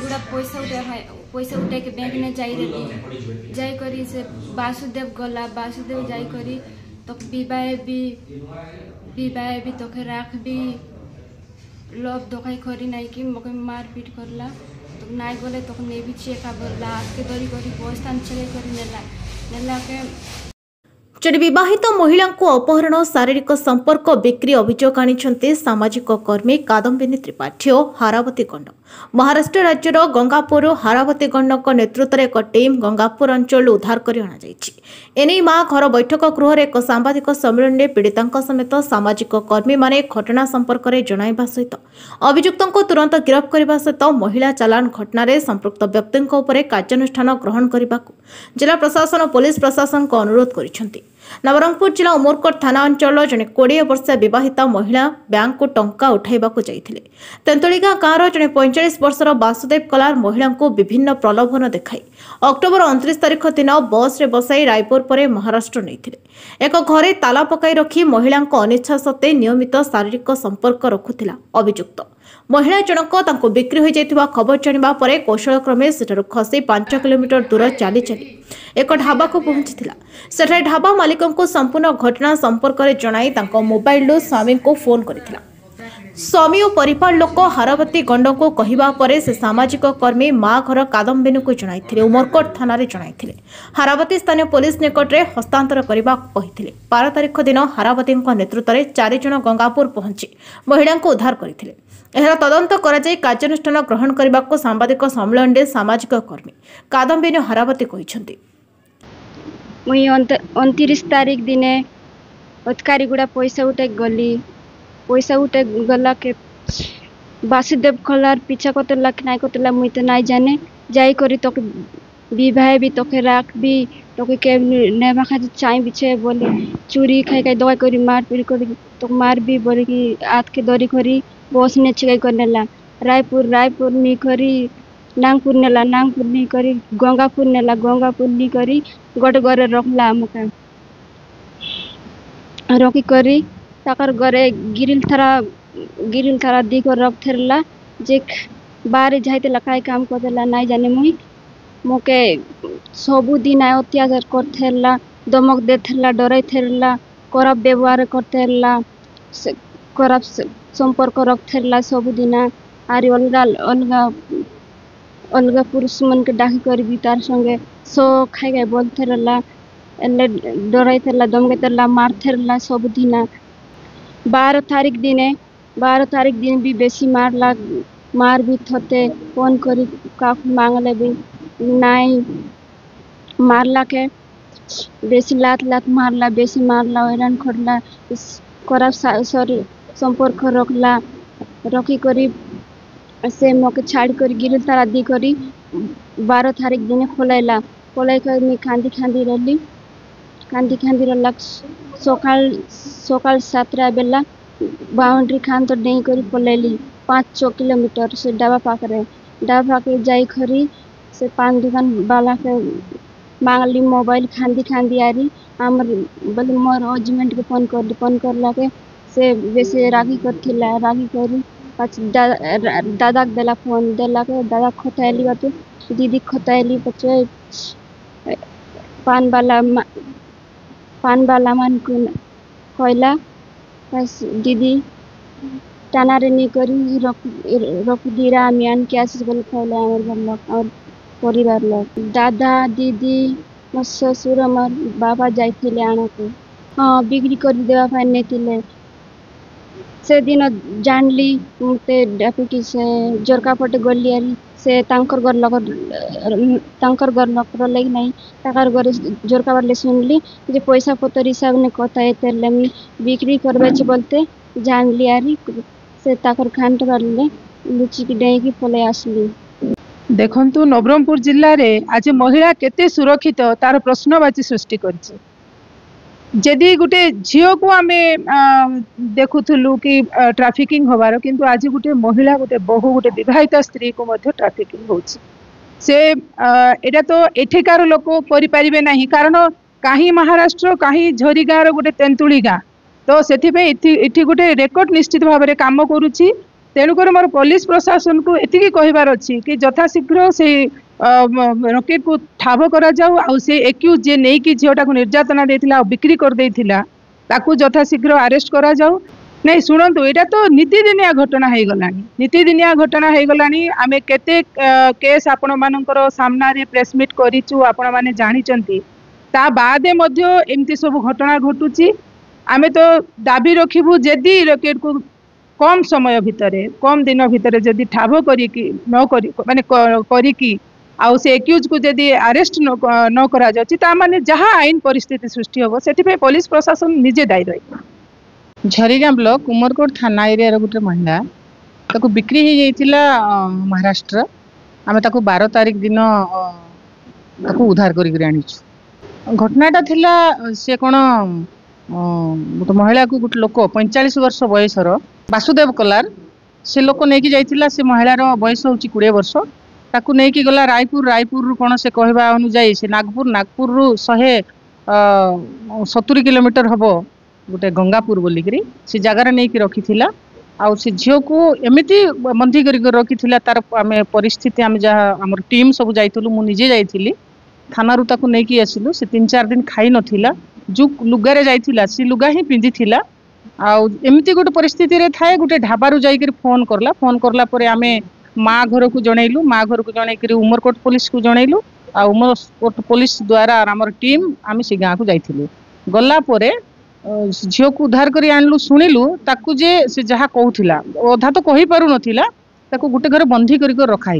गुड़ा पैसा उठा के बैंक में जाई करी से वासुदेव गला वासुदेव जाई करी तो विवाह भी तो राख भी लव दोखाई करी नहीं कि मके मारपीट करला तो नाई गले तो नहीं भी चेका बोला आके दरी करी बस्तान चले करी नेला के जड़े विवाहित महिला को अपहरण शारीरिक संपर्क बिक्री अभियोग आनी सामाजिक कर्मी कादम्बिनी त्रिपाठी और हारावती गंड। महाराष्ट्र राज्यर गंगापुर हारावती गंड नेतृत्व में एक टीम गंगापुर अंचल उद्धार कर एने मां घर बैठक गृह एक सांबादिक सम्मेलन में पीड़िता समेत सामाजिक कर्मी माने घटना संपर्क में जणाइबा सहित अभियुक्त तुरंत गिरफ्त करने सहित महिला चालान घटन संपृक्त व्यक्ति कार्यानुष्ठान ग्रहण करने को जिला प्रशासन पुलिस प्रशासन को अनुरोध कर नवरंगपुर जिला उमरकोट थाना अंचल जड़े 20 वर्षीय विवाहिता महिला बैंक को टंका उठाइबाकू जाइथिले। तेंतुलिगा गाँवर जड़े 45 वर्षर वासुदेव कलार महिला को विभिन्न प्रलोभन देखाई अक्टोबर 29 तारिख दिन बस रे बसाई रायपुर पर महाराष्ट्र नहीं एक घरे ताला पकाई रखी महिला अनिच्छा सत्वे नियमित शारीरिक संपर्क रखुथिला अभियुक्त। महिला जनक तांको बिक्री हो जाइथिबा खबर जानिबा परे कौशलक्रमे सेठारु खसी 5 किलोमीटर दूर चली एक ढाबा को पहुंचीथिला। सेठारे ढाबा मालिक को संपूर्ण घटना संपर्क में जणाई तांको मोबाइल स्वामी को फोन करिथिला। स्वामी और परिवार लोक हारावती गंड को कहवा परे से सामाजिक कर्मी मां घर कादम्बिनी को जणाइथिले उमरकोट थाना रे जणाइथिले। हारावती स्थानीय पुलिस निकट में हस्तांतर करने को कहिथिले। 12 तारिख दिन हारावती नेतृत्व में 4 जन गंगापुर पहुंची महिला को उद्धार करथिले। एहर तदंत कराई कार्यानुष्ठान ग्रहण करने को सांबादिक सम्मेलन में सामाजिक कर्मी कादम्बिनी हारावती कहिसेंती। मुई 29 तारीख दिने उत्कारीगुड़ा पैसा उठे गला के वासुदेव कलार पीछा करतेला कि नाई करतेला मुई तो नाई जाने जाई करी तो विवाह भी तो राख भी तो के नेबा खा चाय बिछे बोले चूरी खाई खाई दवाई करी मारपीट करी तो मार भी बोले कि आत के दरी करी बस ने छिगाई करनेला रायपुर नी करी नागपुर नेला नागपुर नी करी गंगापुर नेला गंगापुर नी करी गोटे घरे रखला मका रखी करी ताकर घरे गिरिल थारा दी को रख थेरला जे बाहर जाइतेला काई काम करतेला नाई जाने मुई मोके सबु दिन अत्याचार कर थेरला दमक दे थेरला डराई थेरला खराब व्यवहार कर थेरला खराब संपर्क रख थेरला सबु दिन आरी अलगा पुरुष मन के डाकी कर भी तार संगे सो खाई खाई बोल थेरला एले डराई थेरला दमके थेरला मार थेरला सब दिन 12 तारीख दिन भी बेसी मार भी थते फोन करी काफ मांगले भी नाई मारला के बेसी लात मारला बेसी मारला हैरान करला खराब सॉरी संपर्क रखी करी से मके छाड़ कर गिरिल तारा दी करी 12 तारीख दिन खोलाई कर मी कांदी रला सकाल 7 बेला बाउंड्री खान तो नहीं करी पलैली 5-6 किलोमीटर से डाबा पाखे जाई खरी से पान दुकान वाला के मांगली मोबाइल खांदी आरी हमर बोले मोर हस्बैंड के फोन करला के से वैसे रागी करी दादा देला फोन देला के दादा खताइली बात दीदी खताइली बच्चे पान वाला मन को कहला दीदी टाना रे नहीं करी रख दीरा आन के आशीष बोले कहला हमारे घर लोग और परिवार लोग दादा दीदी मोर ससुर मोर बाबा जाइथिले आना को हाँ बिक्री कर देवा पाई नहीं थिले से दिन जानली मते डापिटी से जोरका पटे गली आरी से तांकर घर लोग लगी नहीं ताकर घर जोरका वाले सुनली जे पैसा पतर हिसाब ने कथा एतले मी बिक्री करबे बोलते जानली आरी से ताकर खानट वाले लुची की डेई की पले आसली। देखंतु नवरंगपुर जिल्ला रे आज महिला केते सुरक्षित तार प्रश्नवाची सृष्टि करछि। जदि गोटे झील को आम देखुलु कि ट्राफिकिंग होबार किंतु आज गोटे महिला गोटे बहु गोटे विवाहित स्त्री को ट्राफिकिंग होछि से एटा तो एठिकार लोक करिपारिबे नाही कारण कहीं महाराष्ट्र कहीं झरीगाँव गोटे तेंतुली गाँ तो से गोटे रेकर्ड निश्चित भाव में काम करुच्ची तेणुकर मोर पुलिस प्रशासन को एतिकी कहबार अच्छी कि यथाशीघ्र से रॉकेट को ठाब करा जाऊ आ से एक्यूज जे नहीं कि झीटा को निर्यातना देथिला बिक्री कर देथिला ताकू यथाशीघ्र अरेस्ट करा जाऊ। नहीं शुणु यहाँ तो नीतिदिनिया घटना हो गलानी नीतिदिनिया घटना हो गलानी आमे केते केस आपण मानकर सामना रे प्रेस मीट करिचु आपण माने जानिचंती ता बादे मध्य एमती सब घटना घटुची। आमे तो दाबी रखिबु जदि रॉकेट को कम समय भितरे कम दिन भितरे जदि ठाब करिकी न करी माने करिकी आउ से एक्यूज को जदि अरेस्ट न करा जाउची ता माने जहाँ आईन परिस्थिति सृष्टि होबो सेठिपे पुलिस प्रशासन निजे दायी रही। झरीगाँ ब्लॉक उमरकोट थाना एरिया गोटे महिला ताको बिक्री हो जाइतिला महाराष्ट्र आमे ताको 12 तारिख दिन ताको उद्धार करी आनीछु। घटनाटा थिला से कोन गोटे महिला को गोटे लोक 45 वर्ष बयसर वासुदेव कलार से लोक नहीं जाइतिला से महिलार बयस होची 20 वर्ष ताकू नहीं कि गला रायपुर रु कोन से कहबा अनुଯାयी से नागपुर रु 170 किलोमीटर हबो गोटे गंगापुर बोलिकी से जगार नहीं कि रखी थिला आउ से झील को एमती बंधी कर रखी थिला तार आमे परिस्थिति आमे जहाँ आमर टीम सब जाइतलु मु निजे जाइतिली थाना रु ताकू नहीं कि आसिलु से 3-4 दिन खाई नथिला जो लुगारे जाइतिला से लुगा ही पिंधि थिला आउ एमती गोटे परिस्थिति रे थाए गोटे ढाबारू जाइकर फोन करला परे आमे माँ घर को जनइलु माँ घर को जनइकर उमरकोट पुलिस को जनइलु आ उमरकोट पुलिस द्वारा आमर टीम आमे से गाँ को जाइथिलु गला परे झील को उद्धार करी आनलु शुणिलु ताकू जे से जहाँ कहूथिला अधा तो कही पारु नथिला ताकू गोटे घर बंधी करी रखा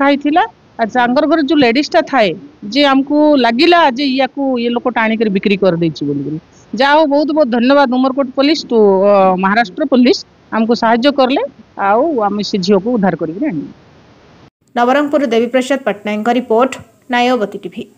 हिथिला आ जांगर घर जो लेडीज टा थाए जे हमको लागिला जे ये लोक टाणी कर बिक्री कर देछि बोली जा हो बहुत धन्यवाद उमरकोट पुलिस तो महाराष्ट्र पुलिस हमको साहाय्य करले आउ आम से झील को उद्धार करी। Nabarangpur Devi Prasad Patnaik report नायवती TV.